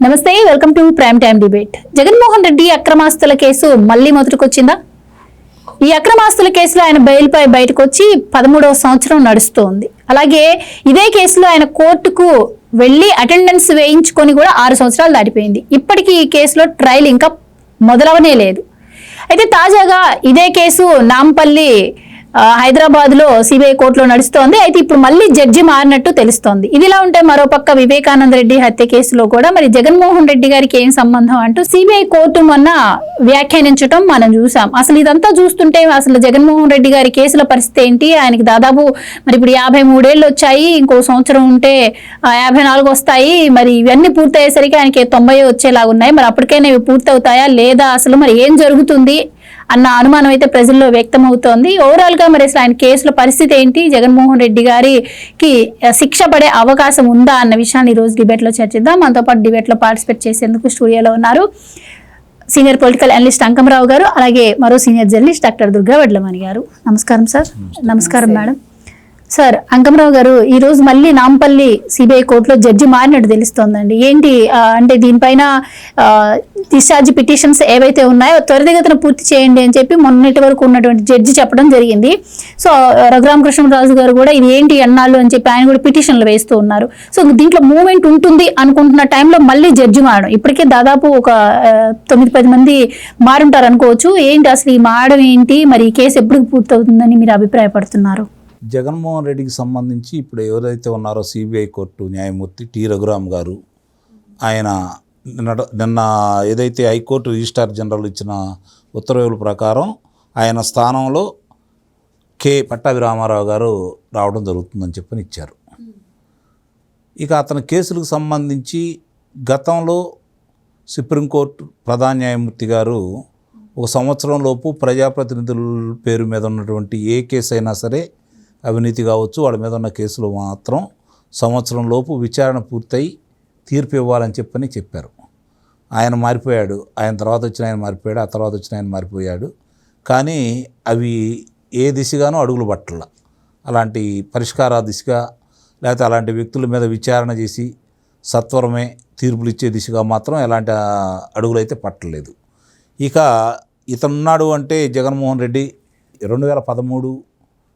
నమస్తే, welcome to prime time debate. Jaganmohan Reddy అక్రమాస్తుల కేసు మళ్లీ మొదటికొచ్చిందా? ఈ అక్రమాస్తుల కేసులో ఆయన బెయిల్పై బయటకు వచ్చి 13వ సంవత్సరం నడుస్తోంది. అలాగే ఇదే కేసులో ఆయన కోర్టుకు వెళ్లి అటెండెన్స్ వేయించుకొని కూడా 6 సంవత్సరాలు దాటిపోయింది. ఇప్పటికీ ఈ కేసులో ట్రయల్ ఇంకా మొదలవనే లేదు. అయితే తాజాగా ఇదే కేసు నాంపల్లి హైదరాబాద్ లో సిబిఐ కోర్టులో నడుస్తోంది. అయితే ఇప్పుడు మళ్ళీ జడ్జి మారినట్టు తెలుస్తోంది. ఇదిలా ఉంటే మరోపక్క వివేకానంద రెడ్డి హత్య కేసులో కూడా మరి జగన్మోహన్ రెడ్డి గారికి ఏం సంబంధం అంటూ సిబిఐ కోర్టు మొన్న వ్యాఖ్యానించడం మనం చూసాం. అసలు ఇదంతా చూస్తుంటే అసలు జగన్మోహన్ రెడ్డి గారి కేసుల పరిస్థితి ఏంటి? ఆయనకి దాదాపు మరి ఇప్పుడు 53 ఏళ్ళు వచ్చాయి, ఇంకో సంవత్సరం ఉంటే 54 వస్తాయి. మరి ఇవన్నీ పూర్తయ్యేసరికి ఆయనకి 90 వచ్చేలాగా ఉన్నాయి. మరి అప్పటికైనా ఇవి పూర్తవుతాయా లేదా, అసలు మరి ఏం జరుగుతుంది అన్న అనుమానం అయితే ప్రజల్లో వ్యక్తం అవుతోంది. ఓవరాల్ గా మరి అసలు ఆయన కేసుల పరిస్థితి ఏంటి, జగన్మోహన్ రెడ్డి గారికి శిక్ష పడే అవకాశం ఉందా అన్న విషయాన్ని ఈ రోజు డిబేట్ లో చర్చిద్దాం. మనతో పాటు డిబేట్ లో పార్టిసిపేట్ చేసేందుకు స్టూడియోలో ఉన్నారు సీనియర్ పొలిటికల్ అనలిస్ట్ అంకమరావు గారు, అలాగే మరో senior journalist doctor Durga Vadlamani గారు. నమస్కారం సార్. నమస్కారం మేడం. సార్, అంకమరావు గారు, ఈ రోజు మళ్ళీ నాంపల్లి సిబిఐ కోర్టులో జడ్జి మారినట్టు తెలుస్తోందండి. ఏంటి అంటే దీనిపైన డిశ్చార్జ్ పిటిషన్స్ ఏవైతే ఉన్నాయో త్వరితగతిన పూర్తి చేయండి అని చెప్పి మొన్నటి వరకు ఉన్నటువంటి జడ్జి చెప్పడం జరిగింది. సో రఘురామకృష్ణరాజు గారు కూడా ఇది ఏంటి అన్నాళ్ళు అని చెప్పి ఆయన కూడా పిటిషన్లు వేస్తూ ఉన్నారు. సో దీంట్లో మూవ్మెంట్ ఉంటుంది అనుకుంటున్న టైంలో మళ్ళీ జడ్జి మారడం, ఇప్పటికే దాదాపు ఒక 9-10 మంది మారుంటారు అనుకోవచ్చు. ఏంటి అసలు ఈ మారడం ఏంటి, మరి ఈ కేసు ఎప్పుడు పూర్తవుతుందని మీరు అభిప్రాయపడుతున్నారు? జగన్మోహన్ రెడ్డికి సంబంధించి ఇప్పుడు ఎవరైతే ఉన్నారో సిబిఐ కోర్టు న్యాయమూర్తి టి రఘురామ్ గారు, ఆయన నిన్న ఏదైతే హైకోర్టు రిజిస్ట్రార్ జనరల్ ఇచ్చిన ఉత్తర్వుల ప్రకారం ఆయన స్థానంలో కె పట్టాభి రామారావు గారు రావడం జరుగుతుందని చెప్పని ఇచ్చారు. ఇక అతని కేసులకు సంబంధించి గతంలో సుప్రీంకోర్టు ప్రధాన న్యాయమూర్తి గారు 1 సంవత్సరం లోపు ప్రజాప్రతినిధుల పేరు మీద ఉన్నటువంటి ఏ కేసు అయినా సరే, అవినీతి కావచ్చు, వాళ్ళ మీద ఉన్న కేసులు మాత్రం సంవత్సరం లోపు విచారణ పూర్తయి తీర్పు ఇవ్వాలని చెప్పని చెప్పారు. ఆయన మారిపోయాడు, ఆయన తర్వాత వచ్చిన ఆయన మారిపోయాడు, ఆ తర్వాత వచ్చిన ఆయన మారిపోయాడు. కానీ అవి ఏ దిశగానో అడుగులు పట్టల. అలాంటి పరిష్కార దిశగా లేకపోతే అలాంటి వ్యక్తుల మీద విచారణ చేసి సత్వరమే తీర్పులు ఇచ్చే దిశగా మాత్రం ఎలాంటి అడుగులు అయితే పట్టలేదు. ఇక ఇతనున్నాడు అంటే జగన్మోహన్ రెడ్డి 2013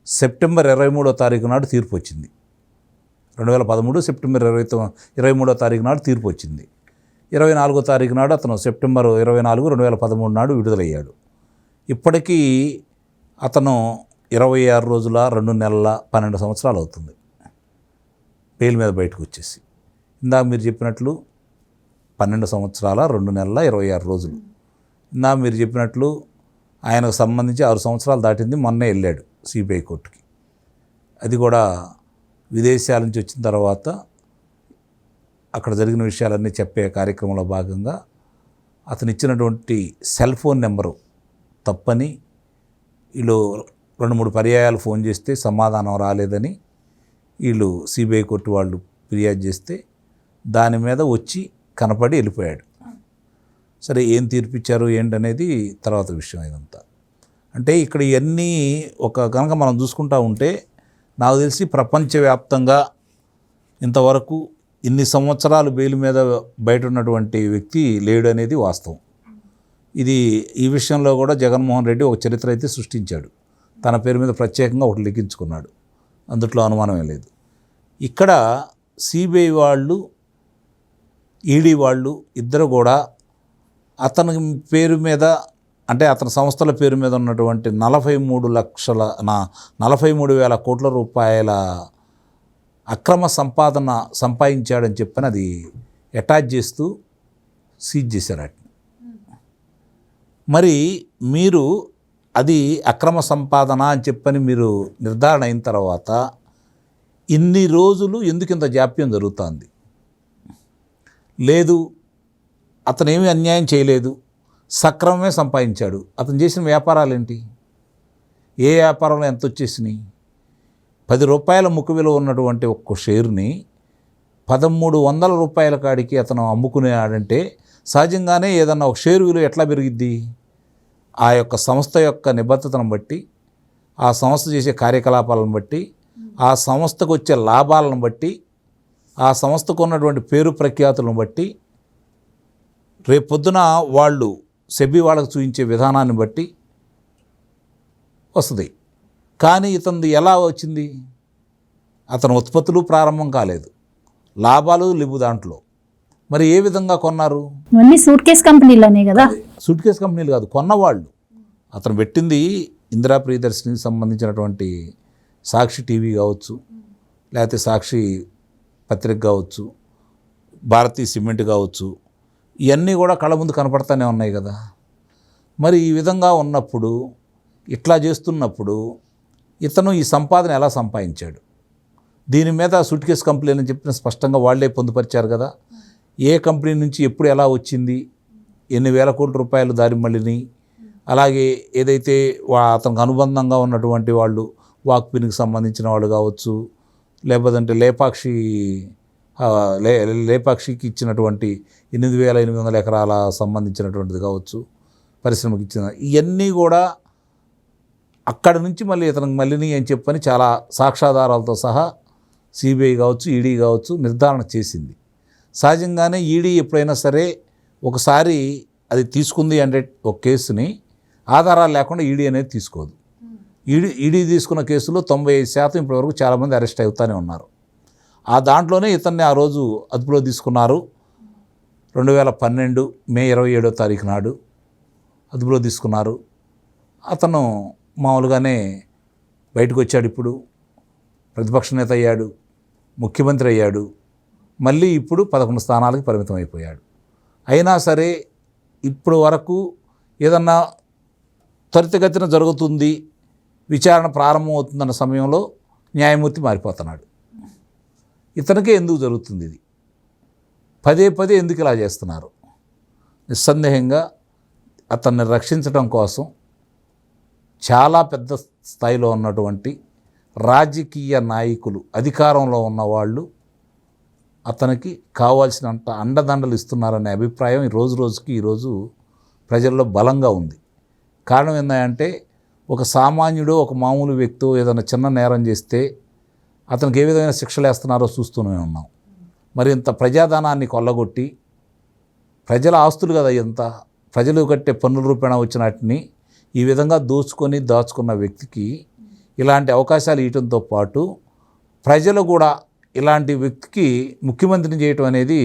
సెప్టెంబర్ 23వ తారీఖు నాడు తీర్పు వచ్చింది. 2013 సెప్టెంబర్ 23వ తారీఖు నాడు తీర్పు వచ్చింది. 24వ తారీఖు నాడు అతను సెప్టెంబర్ 24, 2013 నాడు విడుదలయ్యాడు. ఇప్పటికీ అతను 26 రోజుల 2 నెలల 12 సంవత్సరాలు అవుతుంది బెయిల్ మీద బయటకు వచ్చేసి. ఇందాక మీరు చెప్పినట్లు 12 సంవత్సరాల 2 నెలల 26 రోజులు. ఇందాక మీరు చెప్పినట్లు ఆయనకు సంబంధించి 6 సంవత్సరాలు దాటింది. మొన్నే వెళ్ళాడు సిబిఐ కోర్టుకి. అది కూడా విదేశాల నుంచి వచ్చిన తర్వాత అక్కడ జరిగిన విషయాలన్నీ చెప్పే కార్యక్రమంలో భాగంగా అతను ఇచ్చినటువంటి సెల్ ఫోన్ నెంబరు తప్పని, వీళ్ళు 2-3 పర్యాయాలు ఫోన్ చేస్తే సమాధానం రాలేదని వీళ్ళు సిబిఐ కోర్టు వాళ్ళు ఫిర్యాదు చేస్తే దాని మీద వచ్చి కనపడి వెళ్ళిపోయాడు. సరే, ఏం తీర్పిచ్చారు ఏంటనేది తర్వాత విషయం. ఇదంతా అంటే ఇక్కడ ఇవన్నీ కనుక మనం చూసుకుంటూ ఉంటే నాకు తెలిసి ప్రపంచవ్యాప్తంగా ఇంతవరకు ఇన్ని సంవత్సరాలు బెయిల్ మీద బయట ఉన్నటువంటి వ్యక్తి లేడు అనేది వాస్తవం. ఈ విషయంలో కూడా జగన్మోహన్ రెడ్డి ఒక చరిత్ర అయితే సృష్టించాడు. తన పేరు మీద ప్రత్యేకంగా ఒకటి లిఖించుకున్నాడు, అందుట్లో అనుమానమే లేదు. ఇక్కడ సిబిఐ వాళ్ళు, ఈడీ వాళ్ళు ఇద్దరు కూడా అతని పేరు మీద, అంటే అతని సంస్థల పేరు మీద ఉన్నటువంటి 43,43,000 కోట్ల రూపాయల అక్రమ సంపాదన సంపాదించాడని చెప్పని అది అటాచ్ చేస్తూ సీజ్ చేశారు వాటిని. మరి మీరు అది అక్రమ సంపాదన అని చెప్పని మీరు నిర్ధారణ అయిన తర్వాత ఇన్ని రోజులు ఎందుకు ఇంత జాప్యం జరుగుతుంది? లేదు, అతను ఏమీ అన్యాయం చేయలేదు, సక్రమమే సంపాదించాడు. అతను చేసిన వ్యాపారాలు ఏంటి? ఏ వ్యాపారంలో ఎంత వచ్చేసినాయి? 10 రూపాయల ముఖ విలువ ఉన్నటువంటి ఒక్క షేర్ని 1,300 రూపాయల కాడికి అతను అమ్ముకునేవాడంటే సహజంగానే ఏదన్నా ఒక షేర్ విలువ ఎట్లా పెరిగిద్ది? ఆ యొక్క సంస్థ యొక్క నిబద్ధతను బట్టి, ఆ సంస్థ చేసే కార్యకలాపాలను బట్టి, ఆ సంస్థకు వచ్చే లాభాలను బట్టి, ఆ సంస్థకు ఉన్నటువంటి పేరు ప్రఖ్యాతులను బట్టి రేపు పొద్దున వాళ్ళు సెబీ వాళ్ళకు చూపించే విధానాన్ని బట్టి వస్తుంది. కానీ ఇతనిది ఎలా వచ్చింది? అతని ఉత్పత్తులు ప్రారంభం కాలేదు, లాభాలు లేవు దాంట్లో. మరి ఏ విధంగా కొన్నారు? ఇవన్నీ సూట్ కేస్ కంపెనీలనే కదా. సూట్ కేస్ కంపెనీలు కాదు, కొన్నవాళ్ళు. అతను పెట్టింది ఇందిరా ప్రియదర్శినికి సంబంధించినటువంటి సాక్షి టీవీ కావచ్చు, లేకపోతే సాక్షి పత్రిక కావచ్చు, భారతీయ సిమెంట్ కావచ్చు, ఇవన్నీ కూడా కళ్ళ ముందు కనపడతానే ఉన్నాయి కదా. మరి ఈ విధంగా ఉన్నప్పుడు, ఇట్లా చేస్తున్నప్పుడు ఇతను ఈ సంపాదన ఎలా సంపాదించాడు? దీని మీద సూట్ కేస్ కంపెనీ అని చెప్పిన స్పష్టంగా వాళ్ళే పొందుపరిచారు కదా. ఏ కంపెనీ నుంచి ఎప్పుడు ఎలా వచ్చింది, ఎన్ని వేల కోట్ల రూపాయలు దారి మళ్ళీని, అలాగే ఏదైతే అతనికి అనుబంధంగా ఉన్నటువంటి వాళ్ళు వాక్పిన్కి సంబంధించిన వాళ్ళు కావచ్చు, లేకపోతే లేపాక్షికి ఇచ్చినటువంటి 8,800 ఎకరాల సంబంధించినటువంటిది కావచ్చు, పరిశ్రమకి ఇచ్చిన, ఇవన్నీ కూడా అక్కడ నుంచి మళ్ళీ ఇతనికి మళ్ళీ అని చెప్పని చాలా సాక్ష్యాధారాలతో సహా సిబిఐ కావచ్చు, ఈడీ కావచ్చు నిర్ధారణ చేసింది. సహజంగానే ఈడీ ఎప్పుడైనా సరే ఒకసారి అది తీసుకుంది అంటే ఒక కేసుని ఆధారాలు లేకుండా ఈడీ అనేది తీసుకోదు. ఈడీ తీసుకున్న కేసులో 95% ఇప్పటివరకు చాలామంది అరెస్ట్ అవుతూనే ఉన్నారు. ఆ దాంట్లోనే ఇతన్ని ఆ రోజు అదుపులో తీసుకున్నారు. 2012 మే 27వ తారీఖు నాడు అదుపులో తీసుకున్నారు. అతను మామూలుగానే బయటకు వచ్చాడు. ఇప్పుడు ప్రతిపక్ష నేత అయ్యాడు, ముఖ్యమంత్రి అయ్యాడు, మళ్ళీ ఇప్పుడు 11 స్థానాలకు పరిమితం అయిపోయాడు. అయినా సరే ఇప్పుడు వరకు ఏదన్నా త్వరితగతిన జరుగుతుంది, విచారణ ప్రారంభమవుతుందన్న సమయంలో న్యాయమూర్తి మారిపోతున్నాడు. ఇతనికే ఎందుకు జరుగుతుంది ఇది? పదే పదే ఎందుకు ఇలా చేస్తున్నారు? నిస్సందేహంగా అతన్ని రక్షించడం కోసం చాలా పెద్ద స్థాయిలో ఉన్నటువంటి రాజకీయ నాయకులు, అధికారంలో ఉన్నవాళ్ళు అతనికి కావాల్సినంత అండదండలు ఇస్తున్నారనే అభిప్రాయం ఈరోజు ప్రజల్లో బలంగా ఉంది. కారణం ఏంటంటే ఒక సామాన్యుడు, ఒక మామూలు వ్యక్తి ఏదైనా చిన్న నేరం చేస్తే అతనికి ఏ విధమైన శిక్షలు వేస్తున్నారో చూస్తూనే ఉన్నాం. మరి ఇంత ప్రజాధనాన్ని కొల్లగొట్టి, ప్రజల ఆస్తులు కదా ఎంత, ప్రజలు కట్టే పన్నుల రూపేణా వచ్చిన వాటిని ఈ విధంగా దాచుకున్న వ్యక్తికి ఇలాంటి అవకాశాలు ఇవ్వడంతో పాటు ప్రజలు కూడా ఇలాంటి వ్యక్తికి ముఖ్యమంత్రిని చేయటం అనేది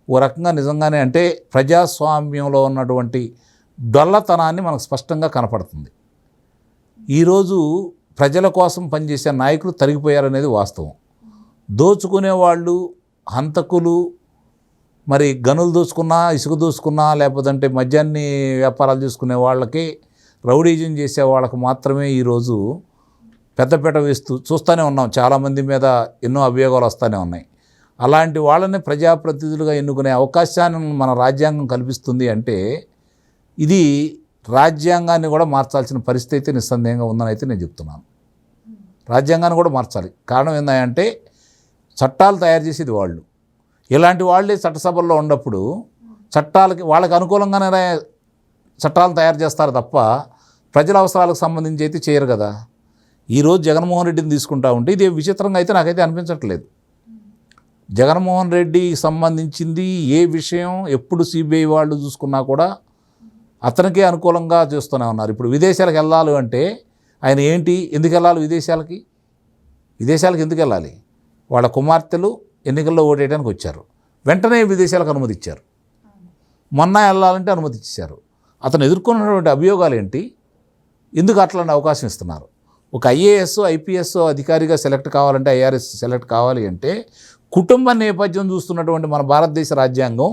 ఓ రకంగా నిజంగానే అంటే ప్రజాస్వామ్యంలో ఉన్నటువంటి డొల్లతనాన్ని మనకు స్పష్టంగా కనపడుతుంది. ఈరోజు ప్రజల కోసం పనిచేసే నాయకులు తరిగిపోయారనేది వాస్తవం. దోచుకునేవాళ్ళు, హంతకులు, మరి గనులు దోచుకున్నా, ఇసుక దోచుకున్నా, లేకపోతే మద్యాన్ని వ్యాపారాలు చేసుకునే వాళ్ళకి, రౌడీజం చేసే వాళ్ళకి మాత్రమే ఈరోజు పెద్దపీట వేస్తూ చూస్తూనే ఉన్నాం. చాలామంది మీద ఎన్నో అభియోగాలు వస్తూనే ఉన్నాయి. అలాంటి వాళ్ళని ప్రజాప్రతినిధులుగా ఎన్నుకునే అవకాశాన్ని మన రాజ్యాంగం కల్పిస్తుంది అంటే ఇది రాజ్యాంగాన్ని కూడా మార్చాల్సిన పరిస్థితి అయితే నిస్సందేహంగా ఉందని అయితే నేను చెప్తున్నాను. రాజ్యాంగాన్ని కూడా మార్చాలి. కారణం ఏంటంటే చట్టాలు తయారు చేసేది వాళ్ళు. ఇలాంటి వాళ్ళే చట్టసభల్లో ఉన్నప్పుడు వాళ్ళకి అనుకూలంగానే చట్టాలు తయారు చేస్తారు తప్ప ప్రజల అవసరాలకు సంబంధించి అయితే చేయరు కదా. ఈరోజు జగన్మోహన్ రెడ్డిని తీసుకుంటా ఉంటే ఇది విచిత్రంగా అయితే నాకైతే అనిపించట్లేదు. జగన్మోహన్ రెడ్డికి సంబంధించింది ఏ విషయం ఎప్పుడు సిబిఐ వాళ్ళు చూసుకున్నా కూడా అతనికే అనుకూలంగా చేస్తూనే ఉన్నారు. ఇప్పుడు విదేశాలకు వెళ్ళాలి అంటే ఆయన ఎందుకు వెళ్ళాలి విదేశాలకు ఎందుకు వెళ్ళాలి? వాళ్ళ కుమార్తెలు ఎన్నికల్లో ఓటేయడానికి వచ్చారు, వెంటనే విదేశాలకు అనుమతి ఇచ్చారు. మొన్న వెళ్ళాలంటే అనుమతి ఇచ్చారు. అతను ఎదుర్కొన్నటువంటి అభియోగాలు ఏంటి? ఎందుకు అట్లాంటి అవకాశం ఇస్తున్నారు? ఒక ఐఏఎస్, ఐపీఎస్ అధికారిగా సెలెక్ట్ కావాలంటే, ఐఆర్ఎస్ సెలెక్ట్ కావాలి అంటే కుటుంబ నేపథ్యం చూస్తున్నటువంటి మన భారతదేశ రాజ్యాంగం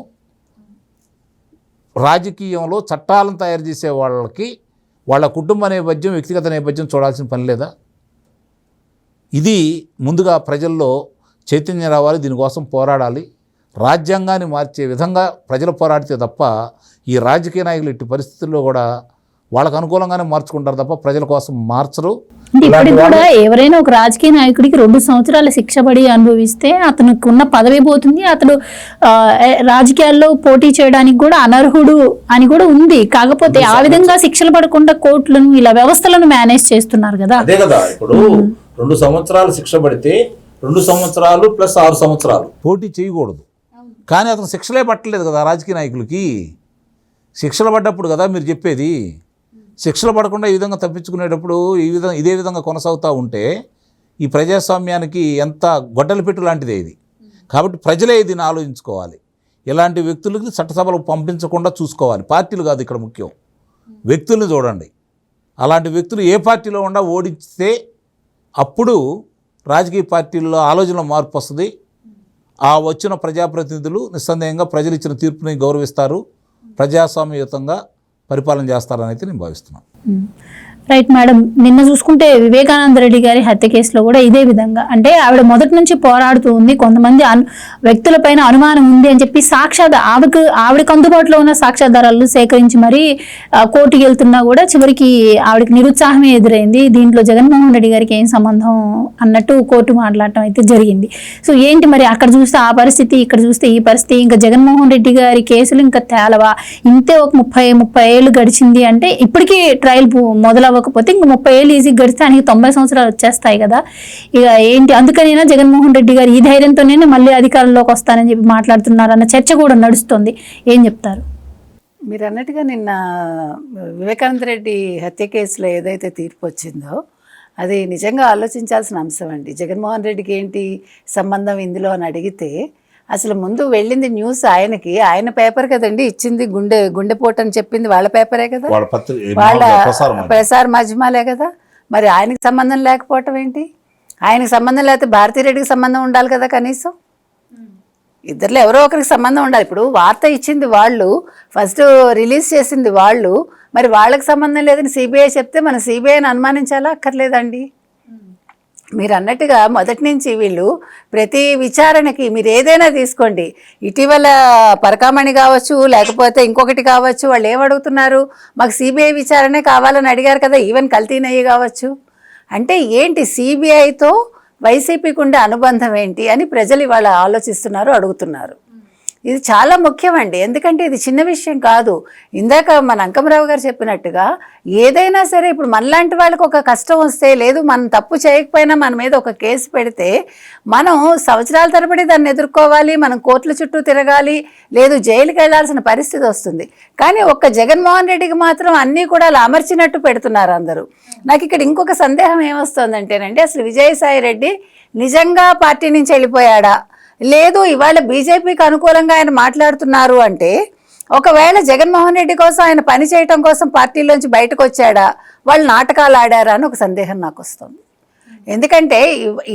రాజకీయంలో చట్టాలను తయారు చేసే వాళ్ళకి వాళ్ళ కుటుంబ నేపథ్యం, వ్యక్తిగత నేపథ్యం చూడాల్సిన పని లేదా? ఇది ముందుగా ప్రజల్లో చైతన్యం రావాలి, దీనికోసం పోరాడాలి. రాజ్యాంగాన్ని మార్చే విధంగా ప్రజలు పోరాడితే తప్ప ఈ రాజకీయ నాయకులు ఎట్టి పరిస్థితుల్లో కూడా వాళ్ళకు అనుకూలంగానే మార్చుకుంటారు తప్ప ప్రజల కోసం మార్చరు. ఇప్పటికి కూడా ఎవరైనా ఒక రాజకీయ నాయకుడికి 2 సంవత్సరాల శిక్ష పడి అనుభవిస్తే అతనికి ఉన్న పదవి పోతుంది, అతడు రాజకీయాల్లో పోటీ చేయడానికి కూడా అనర్హుడు అని కూడా ఉంది. కాకపోతే ఆ విధంగా శిక్షలు పడకుండా కోర్టులను ఇలా వ్యవస్థలను మేనేజ్ చేస్తున్నారు కదా. అదే కదా, ఇప్పుడు 2 సంవత్సరాలు శిక్ష పడితే 2 సంవత్సరాలు ప్లస్ 6 సంవత్సరాలు పోటీ చేయకూడదు. కానీ అతను శిక్షలే పట్టలేదు కదా రాజకీయ నాయకులకి. శిక్షలు పడ్డప్పుడు కదా మీరు చెప్పేది. శిక్షలు పడకుండా ఈ విధంగా తప్పించుకునేటప్పుడు ఇదే విధంగా కొనసాగుతూ ఉంటే ఈ ప్రజాస్వామ్యానికి ఎంత గొడ్డలి పెట్టు లాంటిదే ఇది. కాబట్టి ప్రజలే దీన్ని ఆలోచించుకోవాలి. ఇలాంటి వ్యక్తులకి చట్టసభలకు పంపించకుండా చూసుకోవాలి. పార్టీలు కాదు ఇక్కడ ముఖ్యం, వ్యక్తుల్ని చూడండి. అలాంటి వ్యక్తులు ఏ పార్టీలో ఉండా ఓడిస్తే అప్పుడు రాజకీయ పార్టీల్లో ఆలోచనలో మార్పు వస్తుంది. ఆ వచ్చిన ప్రజాప్రతినిధులు నిస్సందేహంగా ప్రజలు ఇచ్చిన తీర్పుని గౌరవిస్తారు, ప్రజాస్వామ్యయుతంగా పరిపాలన చేస్తారని అయితే నేను భావిస్తున్నాను. రైట్ మేడం, నిన్న చూసుకుంటే వివేకానంద రెడ్డి గారి హత్య కేసులో కూడా ఇదే విధంగా, అంటే ఆవిడ మొదటి నుంచి పోరాడుతూ ఉంది. కొంతమంది వ్యక్తులపైన అనుమానం ఉంది అని చెప్పి ఆవిడకు అందుబాటులో ఉన్న సాక్ష్యాధారాలను సేకరించి మరీ కోర్టుకి వెళ్తున్నా కూడా చివరికి ఆవిడకి నిరుత్సాహమే ఎదురైంది. దీంట్లో జగన్మోహన్ రెడ్డి గారికి ఏం సంబంధం అన్నట్టు కోర్టు మాట్లాడటం అయితే జరిగింది. సో ఏంటి మరి అక్కడ చూస్తే ఆ పరిస్థితి, ఇక్కడ చూస్తే ఈ పరిస్థితి. ఇంకా జగన్మోహన్ రెడ్డి గారి కేసులు ఇంకా తేలవా? ఇంతే ఒక 30 ఏళ్ళు గడిచింది అంటే ఇప్పటికీ ట్రయల్ మొదలవ్వకపోతే ఇంక 30 ఏళ్ళు ఈజీగా గడిస్తే ఆయనకి 90 సంవత్సరాలు వచ్చేస్తాయి కదా. ఇక ఏంటి, అందుకనైనా జగన్మోహన్ రెడ్డి గారు ఈ ధైర్యంతోనే మళ్ళీ అధికారంలోకి వస్తానని చెప్పి మాట్లాడుతున్నారన్న చర్చ కూడా నడుస్తుంది. ఏం చెప్తారు? మీరు అన్నట్టుగా నిన్న వివేకానంద రెడ్డి హత్య కేసులో ఏదైతే తీర్పు వచ్చిందో అది నిజంగా ఆలోచించాల్సిన అంశం అండి. జగన్మోహన్ రెడ్డికి ఏంటి సంబంధం ఇందులో అని అడిగితే అసలు ముందు వెళ్ళింది న్యూస్ ఆయనకి, ఆయన పేపర్ కదండి ఇచ్చింది, గుండెపోటు అని చెప్పింది వాళ్ళ పేపరే కదా, వాళ్ళ ప్రసార మాధ్యమాలే కదా. మరి ఆయనకి సంబంధం లేకపోవటం ఏంటి? ఆయనకి సంబంధం లేకపోతే భారతీరెడ్డికి సంబంధం ఉండాలి కదా కనీసం. ఇద్దరిలో ఎవరో ఒకరికి సంబంధం ఉండాలి. ఇప్పుడు వార్త ఇచ్చింది వాళ్ళు, ఫస్ట్ రిలీజ్ చేసింది వాళ్ళు, మరి వాళ్ళకి సంబంధం లేదని సిబిఐ చెప్తే మనం సిబిఐని అనుమానించాలా అక్కర్లేదండి? మీరు అన్నట్టుగా మొదటి నుంచి వీళ్ళు ప్రతి విచారణకి మీరు ఏదైనా తీసుకోండి, ఇటీవల పరకామణి కావచ్చు లేకపోతే ఇంకొకటి కావచ్చు, వాళ్ళు ఏమడుగుతున్నారు, మాకు సిబిఐ విచారణే కావాలని అడిగారు కదా, ఈవెన్ కల్తీనయ్యి కావచ్చు. అంటే ఏంటి సిబిఐతో వైసీపీకి ఉండే అనుబంధం ఏంటి అని ప్రజలు ఇవాళ ఆలోచిస్తున్నారు, అడుగుతున్నారు. ఇది చాలా ముఖ్యమండి, ఎందుకంటే ఇది చిన్న విషయం కాదు. ఇందాక మన అంకమరావు గారు చెప్పినట్టుగా ఏదైనా సరే ఇప్పుడు మనలాంటి వాళ్ళకి ఒక కష్టం వస్తే, లేదు మనం తప్పు చేయకపోయినా మన మీద ఒక కేసు పెడితే మనం సంవత్సరాల తరబడి దాన్ని ఎదుర్కోవాలి, మనం కోర్టుల చుట్టూ తిరగాలి, లేదు జైలుకి వెళ్లాల్సిన పరిస్థితి వస్తుంది. కానీ ఒక్క జగన్మోహన్ రెడ్డికి మాత్రం అన్నీ కూడా అలా అమర్చినట్టు పెడుతున్నారు అందరూ. నాకు ఇక్కడ ఇంకొక సందేహం ఏమొస్తుందంటేనండి, అసలు విజయసాయి రెడ్డి నిజంగా పార్టీ నుంచి వెళ్ళిపోయాడా, లేదు ఇవాళ బీజేపీకి అనుకూలంగా ఆయన మాట్లాడుతున్నారు అంటే ఒకవేళ జగన్మోహన్ రెడ్డి కోసం ఆయన పని చేయటం కోసం పార్టీలోంచి బయటకు వచ్చాడా, వాళ్ళు నాటకాలు ఆడారా అని ఒక సందేహం నాకు వస్తుంది. ఎందుకంటే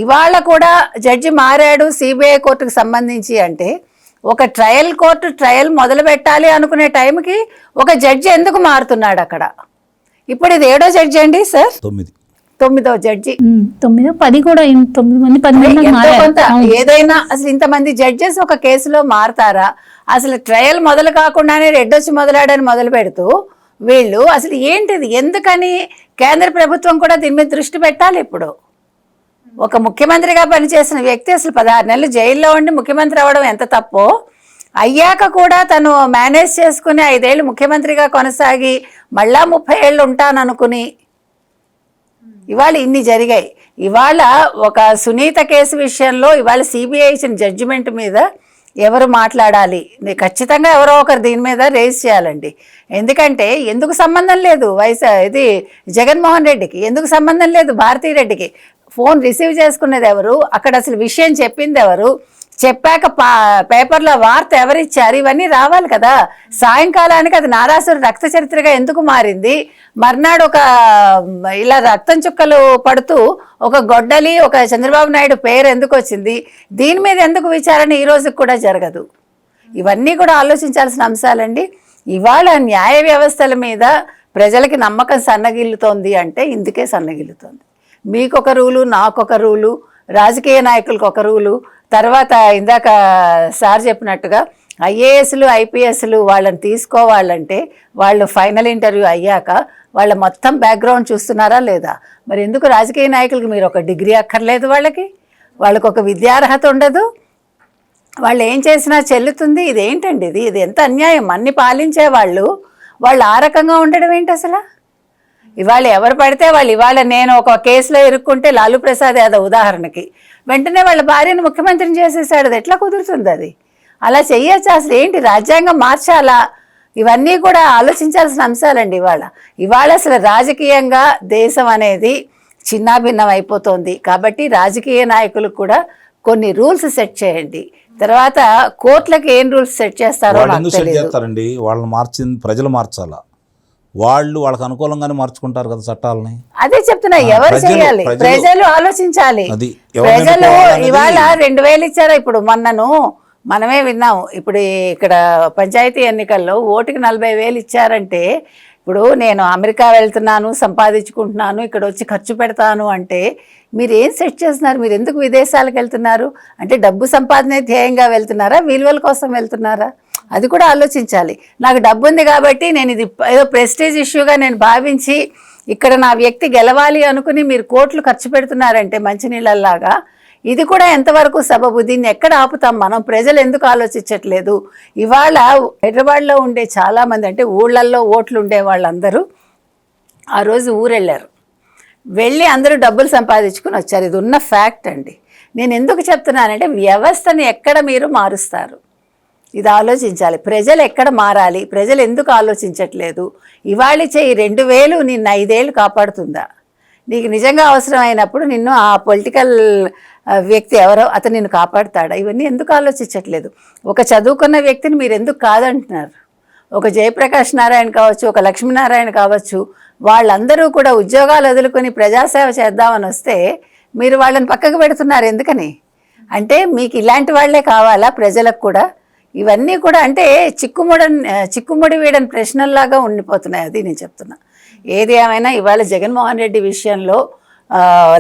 ఇవాళ కూడా జడ్జి మారాడు సిబిఐ కోర్టుకు సంబంధించి అంటే, ఒక ట్రయల్ కోర్టు ట్రయల్ మొదలు పెట్టాలి అనుకునే టైంకి ఒక జడ్జి ఎందుకు మారుతున్నాడు అక్కడ? ఇప్పుడు ఇది 7వ జడ్జి అండి సార్, 9వ జడ్జి, 9, 10 కూడా 9 మంది 10 మంది ఏదైనా అసలు ఇంతమంది జడ్జెస్ ఒక కేసులో మారతారా? అసలు ట్రయల్ మొదలు కాకుండానే రెడ్డొచ్చి మొదలాడని మొదలు పెడుతూ వీళ్ళు అసలు ఏంటిది? ఎందుకని కేంద్ర ప్రభుత్వం కూడా దీని మీద దృష్టి పెట్టాలి. ఇప్పుడు ఒక ముఖ్యమంత్రిగా పనిచేసిన వ్యక్తి అసలు 16 నెలలు జైల్లో ఉండి ముఖ్యమంత్రి అవ్వడం ఎంత తప్పో, అయ్యాక కూడా తను మేనేజ్ చేసుకుని 5 ఏళ్ళు ముఖ్యమంత్రిగా కొనసాగి మళ్ళా 30 ఏళ్ళు ఉంటాననుకుని ఇవాళ ఇన్ని జరిగాయి. ఇవాళ ఒక సునీత కేసు విషయంలో ఇవాళ సిబిఐ ఇచ్చిన జడ్జిమెంట్ మీద ఎవరు మాట్లాడాలి? ఖచ్చితంగా ఎవరో ఒకరు దీని మీద రేజ్ చేయాలండి. ఎందుకంటే ఎందుకు సంబంధం లేదు ఇది జగన్మోహన్ రెడ్డికి, ఎందుకు సంబంధం లేదు భారతీరెడ్డికి? ఫోన్ రిసీవ్ చేసుకునేది ఎవరు, అక్కడ అసలు విషయం చెప్పింది ఎవరు, చెప్పాక పేపర్లో వార్త ఎవరిచ్చారు, ఇవన్నీ రావాలి కదా. సాయంకాలానికి అది నారాసురు రక్త చరిత్రగా ఎందుకు మారింది? మర్నాడు ఒక ఇలా రక్తం చుక్కలు పడుతూ ఒక గొడ్డలి, ఒక చంద్రబాబు నాయుడు పేరు ఎందుకు వచ్చింది? దీని మీద ఎందుకు విచారణ ఈ రోజుకి కూడా జరగదు? ఇవన్నీ కూడా ఆలోచించాల్సిన అంశాలండి. ఇవాళ న్యాయ వ్యవస్థల మీద ప్రజలకి నమ్మకం సన్నగిల్లుతోంది అంటే ఇందుకే సన్నగిల్లుతోంది. మీకొక రూలు, నాకొక రూలు, రాజకీయ నాయకులకు ఒక రూలు, తర్వాత ఇందాక సార్ చెప్పినట్టుగా ఐఏఎస్లు ఐపీఎస్లు వాళ్ళని తీసుకోవాలంటే వాళ్ళు ఫైనల్ ఇంటర్వ్యూ అయ్యాక వాళ్ళ మొత్తం బ్యాక్గ్రౌండ్ చూస్తున్నారా లేదా? మరి ఎందుకు రాజకీయ నాయకులకి మీరు ఒక డిగ్రీ అక్కర్లేదు, వాళ్ళకి ఒక విద్యార్హత ఉండదు, వాళ్ళు ఏం చేసినా చెల్లుతుంది? ఇదేంటండి ఇది ఎంత అన్యాయం! అన్ని పాలించే వాళ్ళు ఆ రకంగా ఉండడం ఏంటి అసలు? ఇవాళ ఎవరు పడితే వాళ్ళు, ఇవాళ నేను ఒక కేసులో ఇరుక్కుంటే లాలూ ప్రసాద్ యాదవ్ ఉదాహరణకి వెంటనే వాళ్ళ భార్యను ముఖ్యమంత్రిని చేసేసాడు. అది ఎట్లా కుదురుతుంది? అది అలా చెయ్యొచ్చు. అసలు ఏంటి రాజ్యాంగం మార్చాలా? ఇవన్నీ కూడా ఆలోచించాల్సిన అంశాలండి. ఇవాళ అసలు రాజకీయంగా దేశం అనేది చిన్నాభిన్నం అయిపోతుంది. కాబట్టి రాజకీయ నాయకులకు కూడా కొన్ని రూల్స్ సెట్ చేయండి. తర్వాత కోర్టులకు ఏం రూల్స్ సెట్ చేస్తారో వాళ్ళు నాకు ఎందుకు సెట్ తెలియదు. చేస్తారండి? వాళ్ళని మార్చింది ప్రజలు మార్చాలా? వాళ్ళకి అనుకూలంగానే మార్చుకుంటారు కదా చట్టాలని. అదే చెప్తున్నా, ఎవరు చేయాలి? ప్రజలు ఆలోచించాలి. అది ప్రజలు ఇవాళ 2000 ఇచ్చారా? ఇప్పుడు మనమే విన్నాము. ఇప్పుడు ఇక్కడ పంచాయతీ ఎన్నికల్లో ఓటుకి 40,000 ఇచ్చారంటే, ఇప్పుడు నేను అమెరికా వెళ్తున్నాను, సంపాదించుకుంటున్నాను, ఇక్కడ వచ్చి ఖర్చు పెడతాను అంటే మీరు ఏం సెట్ చేస్తున్నారు? మీరు ఎందుకు విదేశాలకు వెళ్తున్నారు? అంటే డబ్బు సంపాదనే ధ్యేయంగా వెళ్తున్నారా, విలువల కోసం వెళ్తున్నారా? అది కూడా ఆలోచించాలి. నాకు డబ్బు ఉంది కాబట్టి నేను ఇది ఏదో ప్రెస్టీజ్ ఇష్యూగా నేను భావించి ఇక్కడ నా వ్యక్తి గెలవాలి అనుకుని మీరు కోట్లు ఖర్చు పెడుతున్నారంటే మంచినీళ్ళలాగా, ఇది కూడా ఎంతవరకు సబబు? దీన్ని ఎక్కడ ఆపుతాం మనం? ప్రజలు ఎందుకు ఆలోచించట్లేదు? ఇవాళ హైదరాబాద్లో ఉండే చాలామంది, అంటే ఊళ్ళల్లో ఓట్లు ఉండే వాళ్ళందరూ ఆ రోజు ఊరెళ్ళారు. వెళ్ళి అందరూ డబ్బులు సంపాదించుకుని వచ్చారు. ఇది ఉన్న ఫ్యాక్ట్ అండి. నేను ఎందుకు చెప్తున్నానంటే, వ్యవస్థని ఎక్కడ మీరు మారుస్తారు? ఇది ఆలోచించాలి. ప్రజలు ఎక్కడ మారాలి? ప్రజలు ఎందుకు ఆలోచించట్లేదు? ఇవాళ చెయ్యి 2,000 నిన్ను 5 ఏళ్ళు కాపాడుతుందా? నీకు నిజంగా అవసరమైనప్పుడు నిన్ను ఆ పొలిటికల్ వ్యక్తి ఎవరో అతను నిన్ను కాపాడుతాడా? ఇవన్నీ ఎందుకు ఆలోచించట్లేదు? ఒక చదువుకున్న వ్యక్తిని మీరు ఎందుకు కాదంటున్నారు? ఒక జయప్రకాష్ నారాయణ కావచ్చు, ఒక లక్ష్మీనారాయణ కావచ్చు, వాళ్ళందరూ కూడా ఉద్యోగాలు వదులుకొని ప్రజాసేవ చేద్దామని వస్తే మీరు వాళ్ళని పక్కకు పెడుతున్నారు. ఎందుకని? అంటే మీకు ఇలాంటి వాళ్లే కావాలా ప్రజలకు కూడా? ఇవన్నీ కూడా అంటే చిక్కుముడి వీడని ప్రశ్నల్లాగా ఉండిపోతున్నాయి. అది నేను చెప్తున్నా. ఏది ఏమైనా ఇవాళ జగన్మోహన్ రెడ్డి విషయంలో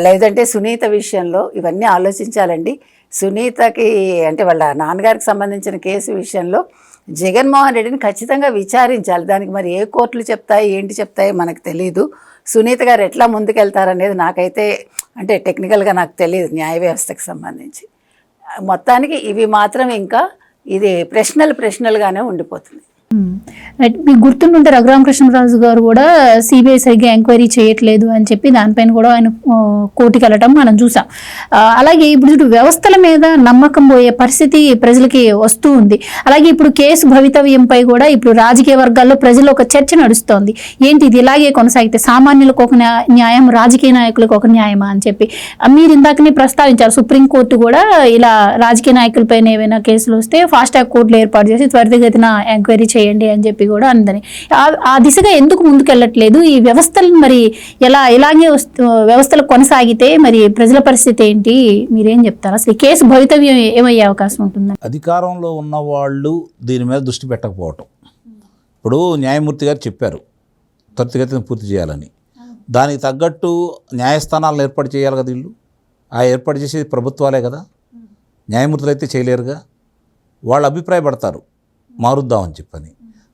లేదంటే సునీత విషయంలో ఇవన్నీ ఆలోచించాలండి. సునీతకి అంటే వాళ్ళ నాన్నగారికి సంబంధించిన కేసు విషయంలో జగన్మోహన్ రెడ్డిని ఖచ్చితంగా విచారించాలి. దానికి మరి ఏ కోర్టులు చెప్తాయి, ఏంటి చెప్తాయో మనకు తెలియదు. సునీత గారు ఎట్లా ముందుకెళ్తారనేది నాకైతే అంటే టెక్నికల్గా నాకు తెలియదు, న్యాయ వ్యవస్థకు సంబంధించి. మొత్తానికి ఇవి మాత్రం ఇంకా ఇది ప్రశ్నలుగానే ఉండిపోతుంది. మీకు గుర్తుంటే రఘురామకృష్ణరాజు గారు కూడా సిబిఐ సరిగ్గా ఎంక్వైరీ చేయట్లేదు అని చెప్పి దానిపైన కూడా ఆయన కోర్టుకి వెళ్ళటం మనం చూసాం. అలాగే ఇప్పుడు వ్యవస్థల మీద నమ్మకం పోయే పరిస్థితి ప్రజలకి వస్తూ ఉంది. అలాగే ఇప్పుడు కేసు భవితవ్యంపై కూడా ఇప్పుడు రాజకీయ వర్గాల్లో ప్రజల్లో ఒక చర్చ నడుస్తోంది. ఏంటి ఇది ఇలాగే కొనసాగితే సామాన్యులకు ఒక న్యాయం, రాజకీయ నాయకులకు ఒక న్యాయమా అని చెప్పి మీరు ఇందాకనే ప్రస్తావించారు. సుప్రీంకోర్టు కూడా ఇలా రాజకీయ నాయకులపైన ఏవైనా కేసులు వస్తే ఫాస్ట్ ట్రాక్ కోర్టులు ఏర్పాటు చేసి త్వరితగతిన ఎంక్వైరీ చేయండి అని చెప్పి కూడా అందని. ఆ దిశగా ఎందుకు ముందుకెళ్ళట్లేదు? ఈ వ్యవస్థలు మరి ఇలాగే వ్యవస్థలు కొనసాగితే మరి ప్రజల పరిస్థితి ఏంటి? మీరేం చెప్తారు? అసలు కేసు భవితవ్యం ఏమయ్యే అవకాశం ఉంటుంది? అధికారంలో ఉన్న వాళ్ళు దీని మీద దృష్టి పెట్టకపోవటం. ఇప్పుడు న్యాయమూర్తి గారు చెప్పారు త్వరితగతిన పూర్తి చేయాలని. దానికి తగ్గట్టు న్యాయస్థానాలను ఏర్పాటు చేయాలి కదా వీళ్ళు. ఆ ఏర్పాటు చేసేది ప్రభుత్వాలే కదా, న్యాయమూర్తులు అయితే చేయలేరుగా. వాళ్ళు అభిప్రాయపడతారు మారుద్దామని చెప్పని.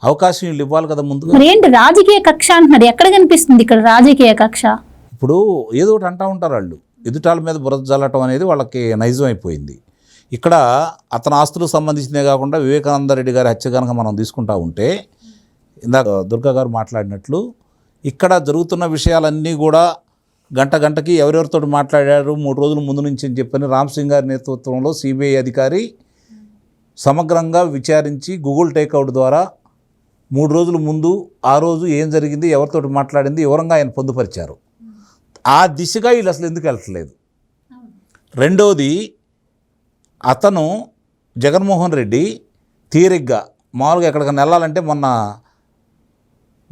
అవకాశం వీళ్ళు ఇవ్వాలి కదా ముందుగా. మరి ఏంటి రాజకీయ కక్ష అంటున్నారు? ఎక్కడ కనిపిస్తుంది ఇక్కడ రాజకీయ కక్ష? ఇప్పుడు ఏదో ఒకటి అంటూ ఉంటారు వాళ్ళు. ఎదుటాల మీద బురద జల్లటం అనేది వాళ్ళకి నైజం అయిపోయింది. ఇక్కడ అతని ఆస్తులకు సంబంధించినదే కాకుండా వివేకానంద రెడ్డి గారి హత్య కనుక మనం తీసుకుంటా ఉంటే, ఇందాక దుర్గా గారు మాట్లాడినట్లు ఇక్కడ జరుగుతున్న విషయాలన్నీ కూడా గంటకి ఎవరెవరితో మాట్లాడారు 3 రోజుల ముందు నుంచి అని చెప్పని రామ్ సింగ్ గారి నేతృత్వంలో సిబిఐ అధికారి సమగ్రంగా విచారించి గూగుల్ టేక్అవుట్ ద్వారా 3 రోజుల ముందు ఆ రోజు ఏం జరిగింది, ఎవరితోటి మాట్లాడింది వివరంగా ఆయన పొందుపరిచారు. ఆ దిశగా వీళ్ళు అసలు ఎందుకు వెళ్ళట్లేదు? రెండోది, అతను జగన్మోహన్ రెడ్డి తీరిగ్గా మామూలుగా ఎక్కడికైనా వెళ్ళాలంటే మొన్న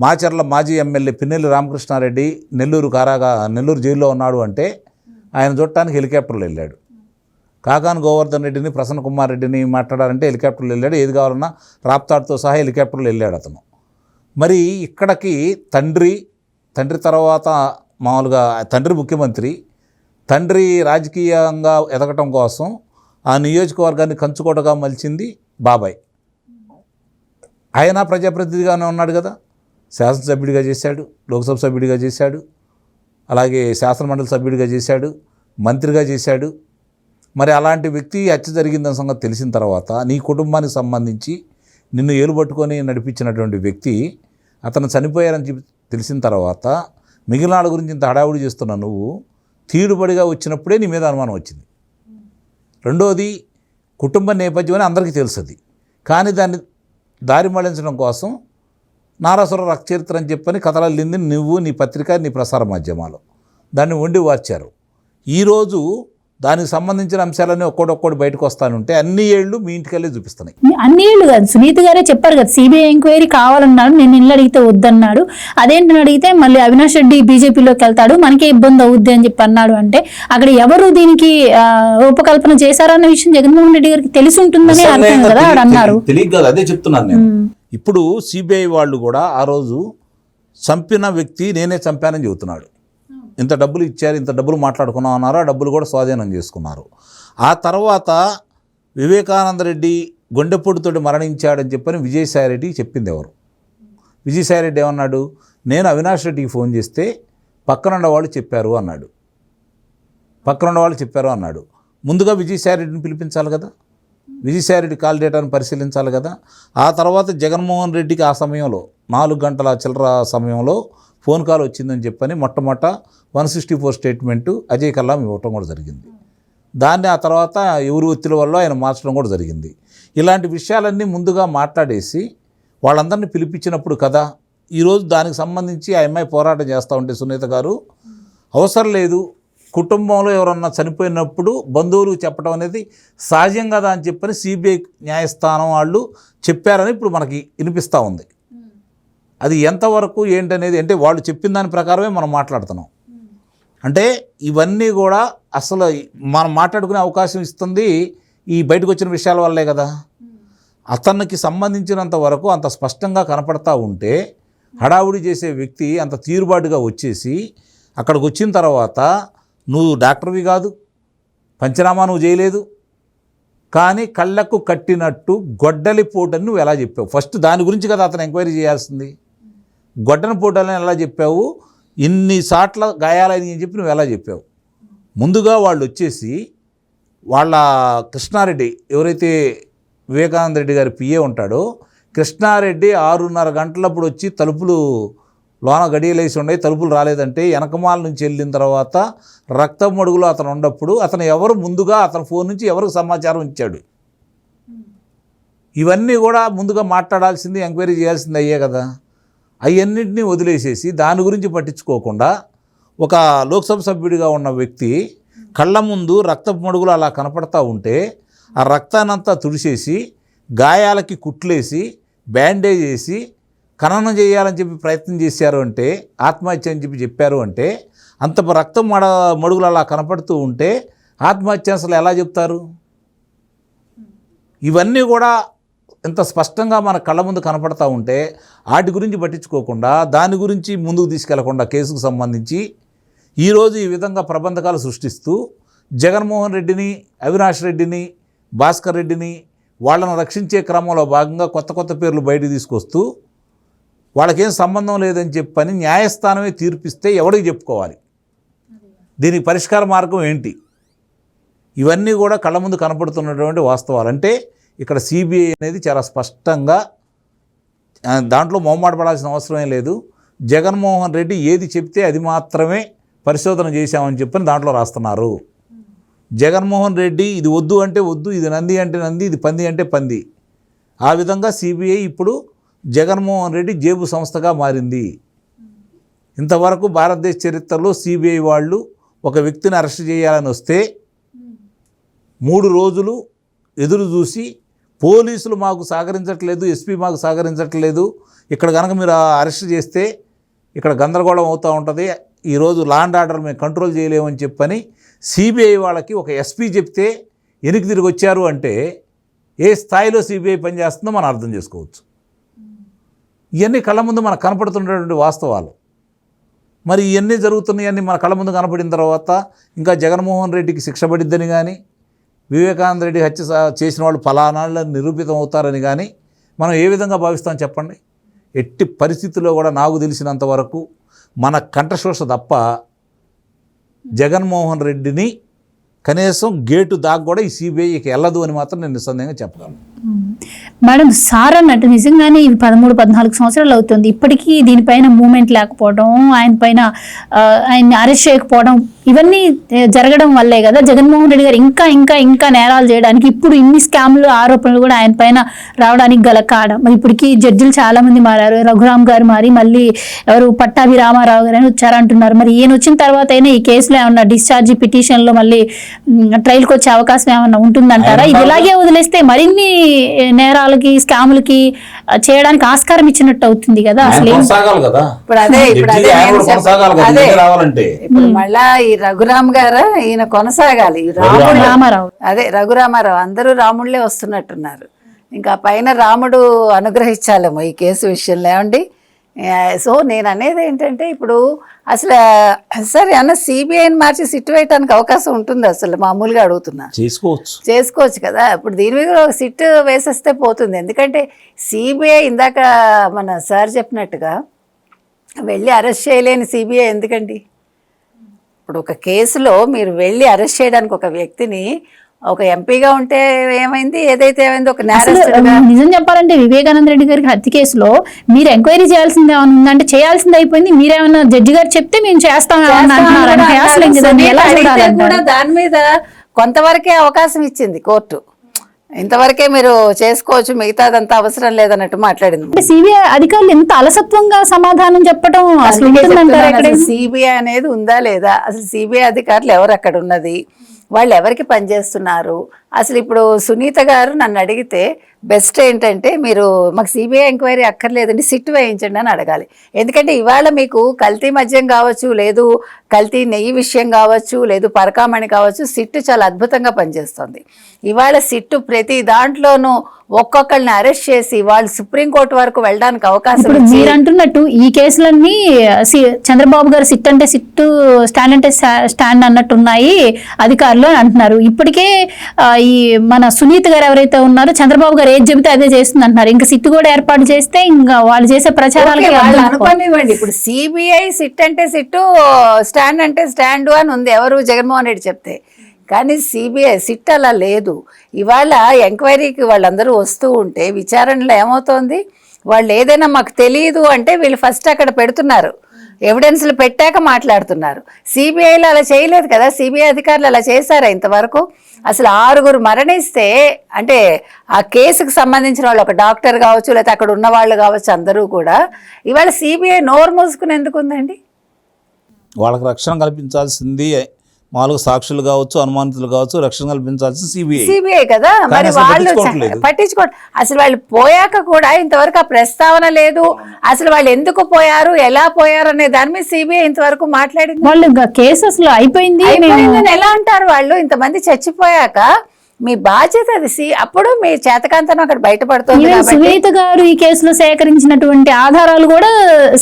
మాచర్ల మాజీ ఎమ్మెల్యే పిన్నెల్లి రామకృష్ణారెడ్డి నెల్లూరు జైల్లో ఉన్నాడు అంటే ఆయన చూడటానికి హెలికాప్టర్లో వెళ్ళాడు. కాకాని గోవర్ధన్ రెడ్డిని, ప్రసన్న కుమార్ రెడ్డిని మాట్లాడాలంటే హెలికాప్టర్లో వెళ్ళాడు. ఏది కావాలన్నా రాప్తాడ్తో సహా హెలికాప్టర్లో వెళ్ళాడు అతను. మరి ఇక్కడికి తండ్రి తర్వాత మామూలుగా తండ్రి ముఖ్యమంత్రి, తండ్రి రాజకీయంగా ఎదగటం కోసం ఆ నియోజకవర్గాన్ని కంచుకోటగా మలిచింది బాబాయ్. ఆయన ప్రజాప్రతినిధిగానే ఉన్నాడు కదా, శాసనసభ్యుడిగా చేశాడు, లోక్సభ సభ్యుడిగా చేశాడు, అలాగే శాసనమండలి సభ్యుడిగా చేశాడు, మంత్రిగా చేశాడు. మరి అలాంటి వ్యక్తి హత్య జరిగిందన్న సంగతి తెలిసిన తర్వాత నీ కుటుంబానికి సంబంధించి నిన్ను ఏలుబట్టుకొని నడిపించినటువంటి వ్యక్తి అతను చనిపోయారని చెప్పి తెలిసిన తర్వాత మిగిలిన వాళ్ళ గురించి ఇంత హడావుడి చేస్తున్న నువ్వు తీరుబడిగా వచ్చినప్పుడే నీ మీద అనుమానం వచ్చింది. రెండోది, కుటుంబ నేపథ్యం అని అందరికీ తెలుస్తుంది. కానీ దాన్ని దారి మళ్లించడం కోసం నారాసుర రక్త చరిత్ర అని చెప్పని కథలు అల్లింది నువ్వు, నీ పత్రిక, నీ ప్రసార మాధ్యమాలు దాన్ని వండి వార్చారు. ఈరోజు దానికి సంబంధించిన అంశాలన్నీ ఒక్కొక్కటి బయటకు వస్తానుంటే అన్ని ఏళ్ళు మీ ఇంటికెళ్ళి చూపిస్తున్నాయి. అన్ని ఏళ్ళు కాదు, సునీత గారే చెప్పారు కదా, సిబిఐ ఎంక్వైరీ కావాలన్నాడు, నేను ఇల్లు అడిగితే వద్దన్నాడు, అదేంటని అడిగితే మళ్ళీ అవినాష్ రెడ్డి బీజేపీలోకి వెళ్తాడు, మనకే ఇబ్బంది అవుద్ది అని చెప్పి అన్నాడు. అంటే అక్కడ ఎవరు దీనికి రూపకల్పన చేశారన్న విషయం జగన్మోహన్ రెడ్డి గారికి తెలిసి ఉంటుందని అర్థం కదా ఆడు అన్నారు. తెలియదు కదా, అదే చెప్తున్నాను నేను. ఇప్పుడు సిబిఐ వాళ్ళు కూడా ఆ రోజు చంపిన వ్యక్తి నేనే చంపానని చెబుతున్నాడు. ఇంత డబ్బులు ఇచ్చారు, ఇంత డబ్బులు మాట్లాడుకున్నాం అన్నారు, ఆ డబ్బులు కూడా స్వాధీనం చేసుకున్నారు. ఆ తర్వాత వివేకానంద రెడ్డి గుండెపోటుతోటి మరణించాడని చెప్పని విజయసాయిరెడ్డి చెప్పింది ఎవరు? విజయసాయిరెడ్డి ఏమన్నాడు? నేను అవినాష్ రెడ్డికి ఫోన్ చేస్తే పక్కనున్న వాళ్ళు చెప్పారు అన్నాడు. పక్కనున్న వాళ్ళు చెప్పారు అన్నాడు. ముందుగా విజయసాయిరెడ్డిని పిలిపించాలి కదా, విజయసాయిరెడ్డి కాల్ డేటాను పరిశీలించాలి కదా. ఆ తర్వాత జగన్మోహన్ రెడ్డికి ఆ సమయంలో 4 గంటల చిల్లర సమయంలో ఫోన్ కాల్ వచ్చిందని చెప్పని మొట్టమొదట 164 స్టేట్మెంటు అజయ్ కల్లాం ఇవ్వటం కూడా జరిగింది. దాన్ని ఆ తర్వాత ఎవరు ఒత్తిడి వల్ల ఆయన మార్చడం కూడా జరిగింది. ఇలాంటి విషయాలన్నీ ముందుగా మాట్లాడేసి వాళ్ళందరినీ పిలిపించినప్పుడు కదా ఈరోజు దానికి సంబంధించి ఆ అమ్మాయి పోరాటం చేస్తూ ఉంటే సునీత గారు అవసరం లేదు, కుటుంబంలో ఎవరన్నా చనిపోయినప్పుడు బంధువులు చెప్పడం అనేది సహజం కదా అని చెప్పని సిబిఐ న్యాయస్థానం వాళ్ళు చెప్పారని ఇప్పుడు మనకి వినిపిస్తూ ఉంది. అది ఎంతవరకు ఏంటనేది అంటే వాళ్ళు చెప్పిన దాని ప్రకారమే మనం మాట్లాడుతున్నాం. అంటే ఇవన్నీ కూడా అసలు మనం మాట్లాడుకునే అవకాశం ఇస్తుంది ఈ బయటకు వచ్చిన విషయాల వల్లే కదా. అతనికి సంబంధించినంత వరకు అంత స్పష్టంగా కనపడతా ఉంటే హడావుడి చేసే వ్యక్తి అంత తీరుబాటుగా వచ్చేసి అక్కడికి వచ్చిన తర్వాత నువ్వు డాక్టర్వి కాదు, పంచనామా నువ్వు చేయలేదు, కానీ కళ్ళకు కట్టినట్టు గొడ్డలి పోటని నువ్వు ఎలా చెప్పావు? ఫస్ట్ దాని గురించి కదా అతను ఎంక్వైరీ చేయాల్సింది. గొడ్డలి పోటని ఎలా చెప్పావు? ఇన్ని సాట్ల గాయాలని అని చెప్పి నువ్వు ఎలా చెప్పావు? ముందుగా వాళ్ళు వచ్చేసి వాళ్ళ కృష్ణారెడ్డి ఎవరైతే వివేకానంద రెడ్డి గారి పిఏ ఉంటాడో కృష్ణారెడ్డి 6:30 గంటలప్పుడు వచ్చి తలుపులు లోన గడియలేసి ఉన్నాయి, తలుపులు రాలేదంటే వెనకమాల నుంచి వెళ్ళిన తర్వాత రక్తం మడుగులో అతను ఉన్నప్పుడు అతను ఎవరు ముందుగా అతని ఫోన్ నుంచి ఎవరికి సమాచారం ఇచ్చాడు? ఇవన్నీ కూడా ముందుగా మాట్లాడాల్సింది, ఎంక్వైరీ చేయాల్సింది అయ్యే కదా. అవన్నింటినీ వదిలేసేసి దాని గురించి పట్టించుకోకుండా ఒక లోక్సభ సభ్యుడిగా ఉన్న వ్యక్తి కళ్ళ ముందు రక్తపు మడుగులు అలా కనపడతా ఉంటే ఆ రక్తాన్నంతా తుడిచేసి గాయాలకి కుట్లేసి బ్యాండేజ్ వేసి ఖననం చేయాలని చెప్పి ప్రయత్నం చేశారు అంటే, ఆత్మహత్య అని చెప్పి చెప్పారు అంటే, అంత రక్తం మడుగులు అలా కనపడుతూ ఉంటే ఆత్మహత్య అసలు ఎలా చెప్తారు? ఇవన్నీ కూడా ఎంత స్పష్టంగా మన కళ్ళ ముందు కనపడతా ఉంటే వాటి గురించి పట్టించుకోకుండా దాని గురించి ముందుకు తీసుకెళ్లకుండా కేసుకు సంబంధించి ఈరోజు ఈ విధంగా ప్రబంధకాలు సృష్టిస్తూ జగన్మోహన్ రెడ్డిని, అవినాష్ రెడ్డిని, భాస్కర్ రెడ్డిని వాళ్ళను రక్షించే క్రమంలో భాగంగా కొత్త కొత్త పేర్లు బయటికి తీసుకొస్తూ వాళ్ళకేం సంబంధం లేదని చెప్పని న్యాయస్థానమే తీర్పిస్తే ఎవరికి చెప్పుకోవాలి? దీనికి పరిష్కార మార్గం ఏంటి? ఇవన్నీ కూడా కళ్ళ ముందు కనపడుతున్నటువంటి వాస్తవాలు. అంటే ఇక్కడ సిబిఐ అనేది చాలా స్పష్టంగా దాంట్లో మొహమాట పడాల్సిన అవసరమే లేదు. జగన్మోహన్ రెడ్డి ఏది చెప్తే అది మాత్రమే పరిశోధన చేశామని చెప్పని దాంట్లో రాస్తున్నారు. జగన్మోహన్ రెడ్డి ఇది వద్దు అంటే వద్దు, ఇది నంది అంటే నంది, ఇది పంది అంటే పంది. ఆ విధంగా సిబిఐ ఇప్పుడు జగన్మోహన్ రెడ్డి జేబు సంస్థగా మారింది. ఇంతవరకు భారతదేశ చరిత్రలో సిబిఐ వాళ్ళు ఒక వ్యక్తిని అరెస్ట్ చేయాలని వస్తే 3 రోజులు ఎదురు చూసి పోలీసులు మాకు సహకరించట్లేదు, ఎస్పీ మాకు సహకరించట్లేదు, ఇక్కడ కనుక మీరు అరెస్ట్ చేస్తే ఇక్కడ గందరగోళం అవుతూ ఉంటుంది, ఈరోజు లా అండ్ ఆర్డర్ మేము కంట్రోల్ చేయలేమని చెప్పని సిబిఐ వాళ్ళకి ఒక ఎస్పీ చెప్తే వెనక్కి తిరిగి వచ్చారు అంటే ఏ స్థాయిలో సిబిఐ పనిచేస్తుందో మనం అర్థం చేసుకోవచ్చు. ఇవన్నీ కళ్ళ ముందు మనకు కనపడుతున్నటువంటి వాస్తవాలు. మరి ఇవన్నీ జరుగుతున్నాయని మన కళ్ళ ముందు కనపడిన తర్వాత ఇంకా జగన్మోహన్ రెడ్డికి శిక్ష పడిద్దని కానీ, వివేకానంద రెడ్డి హత్య చేసిన వాళ్ళు ఫలానాళ్ళని నిరూపితం అవుతారని కానీ మనం ఏ విధంగా భావిస్తాం చెప్పండి? ఎట్టి పరిస్థితుల్లో కూడా నాకు తెలిసినంత వరకు మన కంఠశోష తప్ప జగన్మోహన్ రెడ్డిని కనీసం గేటు దాకా కూడా ఈ సిబిఐకి వెళ్ళదు అని మాత్రం నేను నిస్సందేహంగా చెప్పగలను. మేడం, సార్ అన్నట్టు నిజంగానే ఇవి 13-14 సంవత్సరాలు అవుతుంది, ఇప్పటికీ దీనిపైన మూమెంట్ లేకపోవడం, ఆయన పైన ఆయన్ని అరెస్ట్ చేయకపోవడం ఇవన్నీ జరగడం వల్లే కదా జగన్మోహన్ రెడ్డి గారు ఇంకా ఇంకా ఇంకా నేరాలు చేయడానికి ఇప్పుడు ఇన్ని స్కామ్లు ఆరోపణలు కూడా ఆయన పైన రావడానికి గల కారణం. మరి ఇప్పటికి జడ్జిలు చాలా మంది మారారు. రఘురామ్ గారు మారి మళ్ళీ ఎవరు పట్టాభి రామారావు గారు అని వచ్చారంటున్నారు. మరి ఈయన వచ్చిన తర్వాత అయినా ఈ కేసులో ఏమన్నా డిశ్చార్జ్ పిటిషన్ లో మళ్ళీ ట్రయల్కి వచ్చే అవకాశం ఏమన్నా ఉంటుందంటారా? ఇది ఇలాగే వదిలేస్తే మరిన్ని నేరాలకి స్కాములకి చేయడానికి ఆస్కారం ఇచ్చినట్టు అవుతుంది కదా. అసలు ఇప్పుడు మళ్ళా ఈ రఘురామ్ గారు ఈయన కొనసాగాలి. రామారావు రఘురామారావు అందరూ రాముళ్ళే వస్తున్నట్టున్నారు. ఇంకా పైన రాముడు అనుగ్రహించాలేమో ఈ కేసు విషయంలో ఏమండి. సో నేను అనేది ఏంటంటే ఇప్పుడు అసలు సరే అన్న సిబిఐని మార్చి సిట్ వేయడానికి అవకాశం ఉంటుంది అసలు మామూలుగా అడుగుతున్నా. చేసుకోవచ్చు కదా. ఇప్పుడు దీని మీద ఒక సిట్ వేసేస్తే పోతుంది. ఎందుకంటే సిబిఐ ఇందాక మన సార్ చెప్పినట్టుగా వెళ్ళి అరెస్ట్ చేయలేని సిబిఐ ఎందుకండి? ఇప్పుడు ఒక కేసులో మీరు వెళ్ళి అరెస్ట్ చేయడానికి ఒక వ్యక్తిని ఒక ఎంపీగా ఉంటే ఏమైంది, ఏదైతే ఏమైంది ఒక నిజం చెప్పాలంటే వివేకానంద రెడ్డి గారికి హత్య కేసులో మీరు ఎంక్వైరీ చేయాల్సింది ఏమైనా ఉందంటే చేయాల్సింది అయిపోయింది. మీరేమన్నా జడ్జి గారు చెప్తే మేము చేస్తాం కూడా దాని మీద కొంతవరకే అవకాశం ఇచ్చింది కోర్టు. ఇంతవరకే మీరు చేసుకోవచ్చు, మిగతాదంతా అవసరం లేదన్నట్టు మాట్లాడింది. సిబిఐ అధికారులు ఎంత అలసత్వంగా సమాధానం చెప్పడం అసలు సిబిఐ అనేది ఉందా లేదా, అసలు సిబిఐ అధికారులు ఎవరు అక్కడ ఉన్నది, వాళ్ళు ఎవరికి పనిచేస్తున్నారు. అసలు ఇప్పుడు సునీత గారు నన్ను అడిగితే బెస్ట్ ఏంటంటే మీరు మాకు సిబిఐ ఎంక్వైరీ అక్కర్లేదండి సిట్ వేయించండి అని అడగాలి. ఎందుకంటే ఇవాళ మీకు కల్తీ మద్యం కావచ్చు, లేదు కల్తీ నెయ్యి విషయం కావచ్చు, లేదు పరకామణి కావచ్చు, సిట్ చాలా అద్భుతంగా పనిచేస్తుంది. ఇవాళ సిట్టు ప్రతి దాంట్లోనూ ఒక్కొక్కరిని అరెస్ట్ చేసి వాళ్ళు సుప్రీంకోర్టు వరకు వెళ్ళడానికి అవకాశం. మీరు అంటున్నట్టు ఈ కేసులన్నీ చంద్రబాబు గారు సిట్ అంటే సిట్టు, స్టాండ్ అంటే స్టాండ్ అన్నట్టున్నాయి అధికారులు అని అంటున్నారు. ఇప్పటికే ఈ మన సునీత గారు ఎవరైతే ఉన్నారో చంద్రబాబు గారు ఏది చెబితే అదే చేస్తుంది అంటున్నారు. ఇంకా సిట్ కూడా ఏర్పాటు చేస్తే ఇంకా వాళ్ళు చేసే ప్రచారాలకి వాళ్ళు అనుకోనివ్వండి. ఇప్పుడు సిబిఐ సిట్ అంటే సిట్టు, స్టాండ్ అంటే స్టాండ్ అని ఉంది ఎవరు జగన్మోహన్ రెడ్డి చెప్తే. కానీ సిబిఐ సిట్ అలా లేదు. ఇవాళ ఎంక్వైరీకి వాళ్ళందరూ వస్తూ ఉంటే విచారణలో ఏమవుతోంది, వాళ్ళు ఏదైనా మాకు తెలియదు అంటే వీళ్ళు ఫస్ట్ అక్కడ పెడుతున్నారు, ఎవిడెన్స్లు పెట్టాక మాట్లాడుతున్నారు. సిబిఐలో అలా చేయలేదు కదా. సిబిఐ అధికారులు అలా చేశారా ఇంతవరకు? అసలు 6 మరణిస్తే అంటే ఆ కేసుకు సంబంధించిన వాళ్ళు ఒక డాక్టర్ కావచ్చు, లేకపోతే అక్కడ ఉన్న వాళ్ళు కావచ్చు, అందరూ కూడా ఇవాళ సిబిఐ నోరు మూసుకుని ఎందుకు ఉందండి? వాళ్ళకి రక్షణ కల్పించాల్సింది మామూలుగా సాక్షులు కావచ్చు, అనుమానితులు కావచ్చు, రక్షణ కల్పించాల్సింది సిబిఐ కదా. మరి వాళ్ళు పట్టించుకోండి. అసలు వాళ్ళు పోయాక కూడా ఇంతవరకు ఆ ప్రస్తావన లేదు. అసలు వాళ్ళు ఎందుకు పోయారు, ఎలా పోయారు అనే దాని మీద సిబిఐ ఇంతవరకు మాట్లాడింది. వాళ్ళు కేసు అసలు అయిపోయింది ఎలా అంటారు వాళ్ళు? ఇంతమంది చచ్చిపోయాక మీ బాధ్యత అది. అప్పుడు మీ చేతకాంతనం అక్కడ బయటపడుతుంది. సునీత గారు ఈ కేసులో సేకరించినటువంటి ఆధారాలు కూడా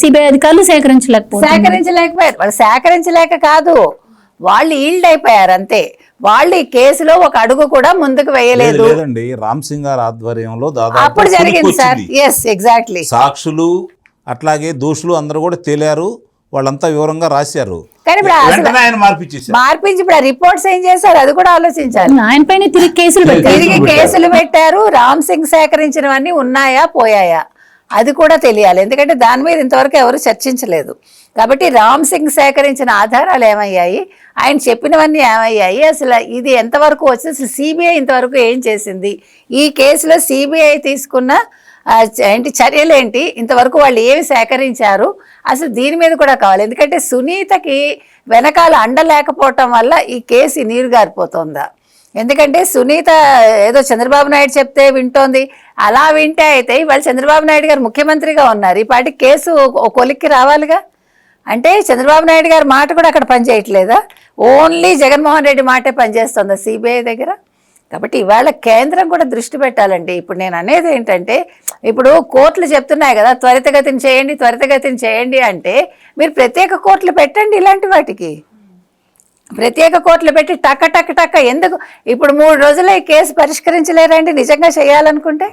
సిబిఐ అధికారులు సేకరించలేకపోయారు. వాళ్ళు సేకరించలేక కాదు, వాళ్ళు ఈల్డ్ అయిపోయారు అంతే. వాళ్ళు ఈ కేసులో ఒక అడుగు కూడా ముందుకు వేయలేదు. రామ్ సింగ్ గారి ఆధ్వర్యంలో అప్పుడు జరిగింది సార్. Yes exactly. సాక్షులు అట్లాగే దోషులు అందరూ కూడా తేలారు, వాళ్ళంతా వివరంగా రాశారు. కానీ ఇప్పుడు మార్పించి ఇప్పుడు ఆ రిపోర్ట్స్ ఏం చేశారు అది కూడా ఆలోచించాలి. ఆయన పైన తిరిగి కేసులు పెట్టారు. రామ్ సింగ్ సేకరించినవన్నీ ఉన్నాయా పోయాయా అది కూడా తెలియాలి. ఎందుకంటే దాని మీద ఇంతవరకు ఎవరు చర్చించలేదు. కాబట్టి రామ్ సింగ్ సేకరించిన ఆధారాలు ఏమయ్యాయి, ఆయన చెప్పినవన్నీ ఏమయ్యాయి, అసలు ఇది ఎంతవరకు వచ్చింది, అసలు సిబిఐ ఇంతవరకు ఏం చేసింది, ఈ కేసులో సిబిఐ తీసుకున్న చర్యలు ఏంటి, ఇంతవరకు వాళ్ళు ఏమి సేకరించారు, అసలు దీని మీద కూడా కావాలి. ఎందుకంటే సునీతకి వెనకాల అండ లేకపోవటం వల్ల ఈ కేసు నీరు గారిపోతుందా? ఎందుకంటే సునీత ఏదో చంద్రబాబు నాయుడు చెప్తే వింటోంది. అలా వింటే అయితే ఇవాళ చంద్రబాబు నాయుడు గారు ముఖ్యమంత్రిగా ఉన్నారు, ఈ పాటి కేసు కొలిక్కి రావాలిగా. అంటే చంద్రబాబు నాయుడు గారి మాట కూడా అక్కడ పనిచేయట్లేదా? ఓన్లీ జగన్మోహన్ రెడ్డి మాటే పనిచేస్తుందా సిబిఐ దగ్గర? కాబట్టి ఇవాళ కేంద్రం కూడా దృష్టి పెట్టాలండి. ఇప్పుడు నేను అనేది ఏంటంటే, ఇప్పుడు కోర్టులు చెప్తున్నాయి కదా త్వరితగతిని చేయండి అంటే మీరు ప్రత్యేక కోర్టులు పెట్టండి. ఇలాంటి వాటికి ప్రత్యేక కోర్టులు పెట్టి టక్క టక్క టక్క ఎందుకు ఇప్పుడు 3 రోజుల్లో ఈ కేసు పరిష్కరించలేరండి నిజంగా చేయాలనుకుంటే?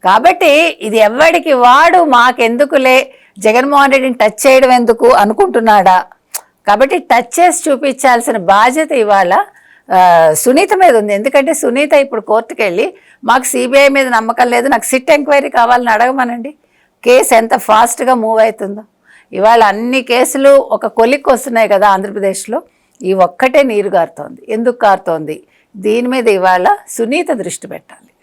కాబట్టి ఇది ఎవడికి వాడు మాకెందుకులే, జగన్మోహన్ రెడ్డిని టచ్ చేయడం ఎందుకు అనుకుంటున్నాడా? కాబట్టి టచ్ చేసి చూపించాల్సిన బాధ్యత ఇవాళ సునీత మీద ఉంది. ఎందుకంటే సునీత ఇప్పుడు కోర్టుకు వెళ్ళి మాకు సిబిఐ మీద నమ్మకం లేదు, నాకు సిట్ ఎంక్వైరీ కావాలని అడగమనండి. కేసు ఎంత ఫాస్ట్గా మూవ్ అవుతుందో. ఇవాళ అన్ని కేసులు ఒక కొలిక్కి వస్తున్నాయి కదా ఆంధ్రప్రదేశ్లో, ఈ ఒక్కటే నీరు కారుతోంది. ఎందుకు కారుతోంది? దీని మీద ఇవాళ సునీత దృష్టి పెట్టాలి.